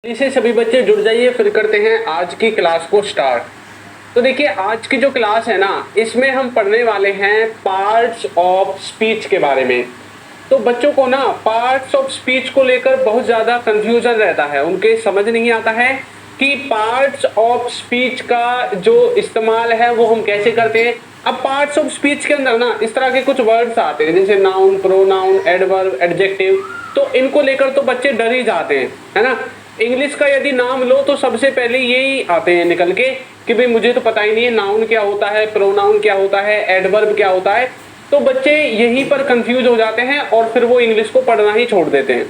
इसे सभी बच्चे जुड़ जाइए, फिर करते हैं आज की क्लास को स्टार्ट। तो देखिए, आज की जो क्लास है ना, इसमें हम पढ़ने वाले हैं पार्ट्स ऑफ स्पीच के बारे में। तो बच्चों को ना पार्ट्स ऑफ स्पीच को लेकर बहुत ज़्यादा कंफ्यूजन रहता है, उनके समझ नहीं आता है कि पार्ट्स ऑफ स्पीच का जो इस्तेमाल है वो हम कैसे करते हैं। अब पार्ट्स ऑफ स्पीच के अंदर ना इस तरह के कुछ वर्ड्स आते हैं जैसे नाउन, प्रोनाउन, एडवर्ब, एडजेक्टिव। तो इनको लेकर तो बच्चे डर ही जाते हैं, है ना। इंग्लिश का यदि नाम लो तो सबसे पहले यही आते हैं निकल के कि भाई मुझे तो पता ही नहीं है नाउन क्या होता है, प्रोनाउन क्या होता है, एडवर्ब क्या होता है। तो बच्चे यहीं पर कंफ्यूज हो जाते हैं और फिर वो इंग्लिश को पढ़ना ही छोड़ देते हैं।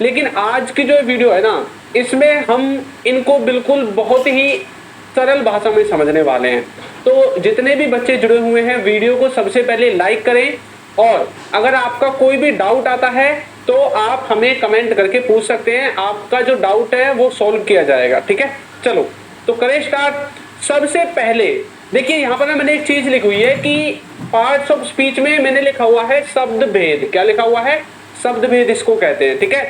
लेकिन आज की जो वीडियो है ना, इसमें हम इनको बिल्कुल बहुत ही सरल भाषा में समझने वाले हैं। तो जितने भी बच्चे जुड़े हुए हैं, वीडियो को सबसे पहले लाइक करें और अगर आपका कोई भी डाउट आता है तो आप हमें कमेंट करके पूछ सकते हैं। आपका जो डाउट है वो सॉल्व किया जाएगा, ठीक है। चलो तो करें स्टार्ट। सबसे पहले देखिए, यहाँ पर मैंने एक चीज लिखी हुई है कि पार्ट्स ऑफ स्पीच में मैंने लिखा हुआ है शब्द भेद। क्या लिखा हुआ है? शब्द भेद इसको कहते हैं, ठीक है।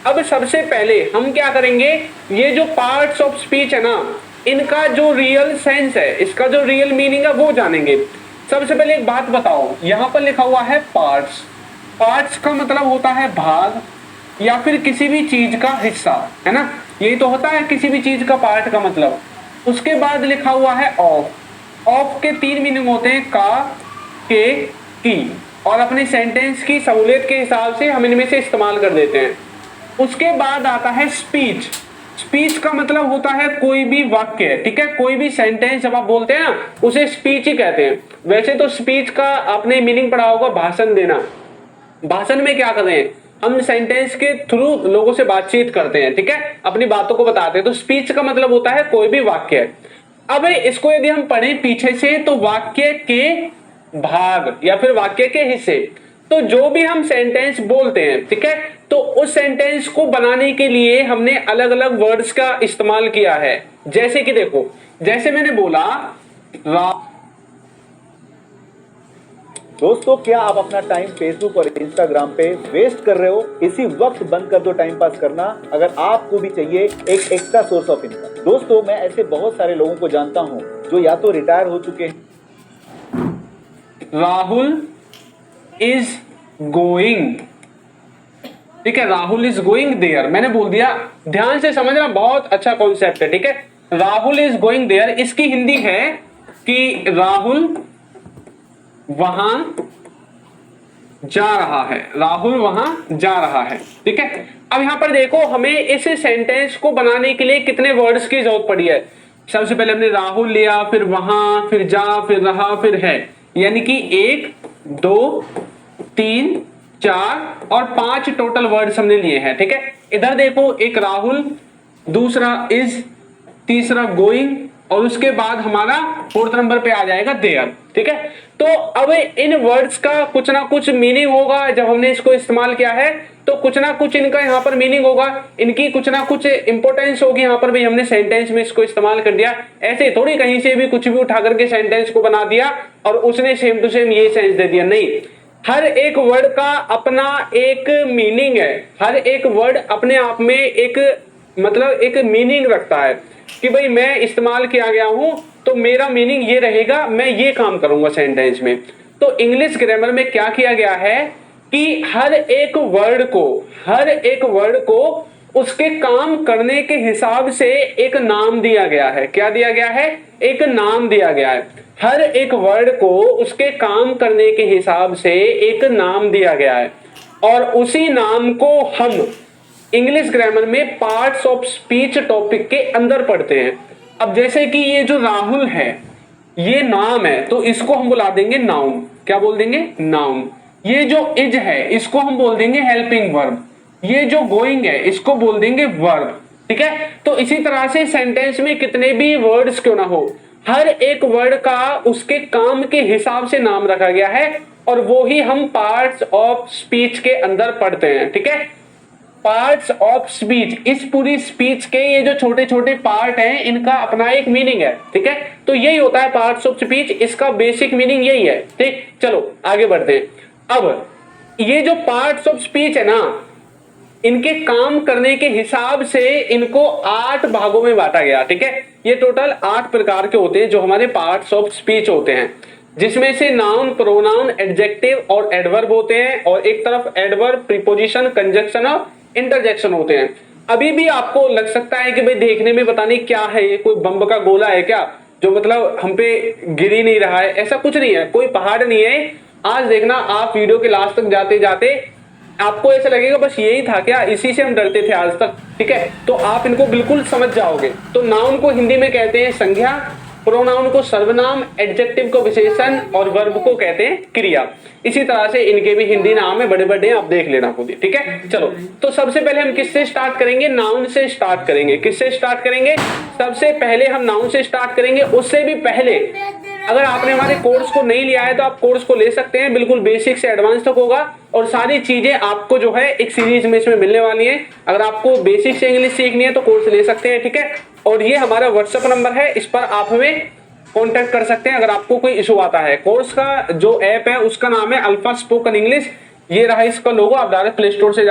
अब सबसे पहले हम क्या करेंगे, ये जो पार्ट्स ऑफ स्पीच है ना, इनका जो रियल सेंस है, इसका जो रियल मीनिंग है वो जानेंगे। सबसे पहले एक बात बताओ, यहाँ पर लिखा हुआ है पार्ट्स। पार्ट्स का मतलब होता है भाग या फिर किसी भी चीज का हिस्सा, है ना। यही तो होता है किसी भी चीज का पार्ट का मतलब। उसके बाद लिखा हुआ है ऑफ। ऑफ के तीन मीनिंग होते हैं, का, के, की, और अपने सेंटेंस की सहूलियत के हिसाब से हम इनमें से इस्तेमाल कर देते हैं। उसके बाद आता है स्पीच। स्पीच का मतलब होता है कोई भी वाक्य, ठीक है। कोई भी सेंटेंस जब आप बोलते हैं ना, उसे स्पीच ही कहते हैं। वैसे तो स्पीच का आपने मीनिंग पढ़ा होगा भाषण देना। भाषण में क्या करते हैं, हम सेंटेंस के थ्रू लोगों से बातचीत करते हैं, ठीक है, अपनी बातों को बताते हैं। तो स्पीच का मतलब होता है कोई भी वाक्य। अब इसको यदि हम पढ़ें पीछे से तो वाक्य के भाग या फिर वाक्य के हिस्से। तो जो भी हम सेंटेंस बोलते हैं, ठीक है, तो उस सेंटेंस को बनाने के लिए हमने अलग अलग वर्ड्स का इस्तेमाल किया है। जैसे कि देखो, जैसे मैंने बोला दोस्तों, क्या आप अपना टाइम फेसबुक और इंस्टाग्राम पे वेस्ट कर रहे हो? इसी वक्त बंद कर दो टाइम पास करना, अगर आपको भी चाहिए एक एक्स्ट्रा सोर्स ऑफ इनकम। दोस्तों, मैं ऐसे बहुत सारे लोगों को जानता हूं जो या तो रिटायर हो चुके हैं। राहुल इज गोइंग, ठीक है, राहुल इज गोइंग देयर। मैंने बोल दिया, ध्यान से समझना, बहुत अच्छा कॉन्सेप्ट है, ठीक है। राहुल इज गोइंग देयर, इसकी हिंदी है कि राहुल वहां जा रहा है। राहुल वहां जा रहा है, ठीक है। अब यहां पर देखो, हमें इस सेंटेंस को बनाने के लिए कितने वर्ड्स की जरूरत पड़ी है। सबसे पहले हमने राहुल लिया, फिर वहां, फिर जा, फिर रहा, फिर है, यानी कि 1 2 3 4 और 5 टोटल वर्ड्स हमने लिए हैं, ठीक है। इधर देखो, एक राहुल, दूसरा इज, तीसरा गोइंग, और उसके बाद हमारा 4th नंबर पे आ जाएगा देयर, ठीक है। तो अब इन वर्ड्स का कुछ ना कुछ मीनिंग होगा। जब हमने इसको इस्तेमाल किया है तो कुछ ना कुछ इनका यहाँ पर मीनिंग होगा, इनकी कुछ ना कुछ इंपॉर्टेंस होगी। यहाँ पर भी हमने सेंटेंस में इसको इस्तेमाल कर दिया। ऐसे थोड़ी कहीं से भी कुछ भी उठा करके सेंटेंस को बना दिया और उसने सेम टू सेम ये सेंस दे दिया, नहीं। हर एक वर्ड का अपना एक मीनिंग है। हर एक वर्ड अपने आप में एक मतलब एक मीनिंग रखता है कि भाई मैं इस्तेमाल किया गया हूं तो मेरा मीनिंग ये रहेगा, मैं ये काम करूंगा सेंटेंस में। तो इंग्लिश ग्रामर में क्या किया गया है कि हर एक वर्ड को उसके काम करने के हिसाब से एक नाम दिया गया है। क्या दिया गया है? एक नाम दिया गया है। हर एक वर्ड को उसके काम करने के हिसाब से एक नाम दिया गया है और उसी नाम को हम इंग्लिश ग्रामर में पार्ट्स ऑफ स्पीच टॉपिक के अंदर पढ़ते हैं। अब जैसे कि ये जो राहुल है, ये नाम है, तो इसको हम बुला देंगे नाउन। क्या बोल देंगे? नाउन। ये जो इज है, इसको हम बोल देंगे हेल्पिंग वर्ब। ये जो गोइंग है, इसको बोल देंगे वर्ब, ठीक है। तो इसी तरह से सेंटेंस में कितने भी वर्ड्स क्यों ना हो, हर एक वर्ड का उसके काम के हिसाब से नाम रखा गया है और वो ही हम पार्ट्स ऑफ स्पीच के अंदर पढ़ते हैं, ठीक है। पार्ट्स ऑफ स्पीच, इस पूरी स्पीच के ये जो छोटे छोटे पार्ट हैं, इनका अपना एक मीनिंग है, ठीक है। तो यही होता है पार्ट्स ऑफ स्पीच, इसका बेसिक मीनिंग यही है, ठीक। चलो आगे बढ़ते हैं। अब ये जो पार्ट्स ऑफ स्पीच है ना, इनके काम करने के हिसाब से इनको 8 भागों में बांटा गया। ठीक है, ये टोटल 8 प्रकार के होते हैं जो हमारे पार्ट्स ऑफ स्पीच होते हैं, जिसमें से नाउन, प्रोनाउन, एडजेक्टिव और एडवर्ब होते हैं, और एक तरफ एडवर्ब, प्रीपोजिशन, कंजक्शन और इंटरजेक्शन होते हैं। अभी भी आपको लग सकता है कि भाई देखने में पता नहीं क्या है, ये कोई बम का गोला है क्या जो मतलब हम पे गिर ही नहीं रहा है। ऐसा कुछ नहीं है, कोई पहाड़ नहीं है। आज देखना आप वीडियो के लास्ट तक जाते जाते आपको ऐसा लगेगा बस यही था क्या, इसी से हम डरते थे आज तक। ठीक है, तो आप इनको बिल्कुल समझ जाओगे। तो नाउन को हिंदी में कहते हैं संज्ञा, प्रोनाउन को सर्वनाम, एडजेक्टिव को विशेषण और वर्ब को कहते हैं क्रिया। इसी तरह से इनके भी हिंदी नाम है, बड़े बड़े, आप देख लेना खुद ही। ठीक है, चलो तो सबसे पहले हम किससे स्टार्ट करेंगे? नाउन से स्टार्ट करेंगे। किससे स्टार्ट करेंगे? सबसे पहले हम नाउन से स्टार्ट करेंगे। उससे भी पहले अगर आपने हमारे कोर्स को नहीं लिया है तो आप कोर्स को ले सकते हैं, बिल्कुल बेसिक से एडवांस तक होगा और सारी चीजें आपको जो है एक सीरीज में इसमें मिलने वाली है। अगर आपको बेसिक से इंग्लिश सीखनी है तो कोर्स ले सकते हैं। ठीक है, और ये हमारा व्हाट्सएप नंबर है, इस पर आप हमें कांटेक्ट कर सकते हैं अगर आपको कोई इशू आता है। कोर्स का जो ऐप है उसका नाम है अल्फा स्पोकन इंग्लिश। ये रहा इसका लोगो, आप डायरेक्ट प्ले स्टोर से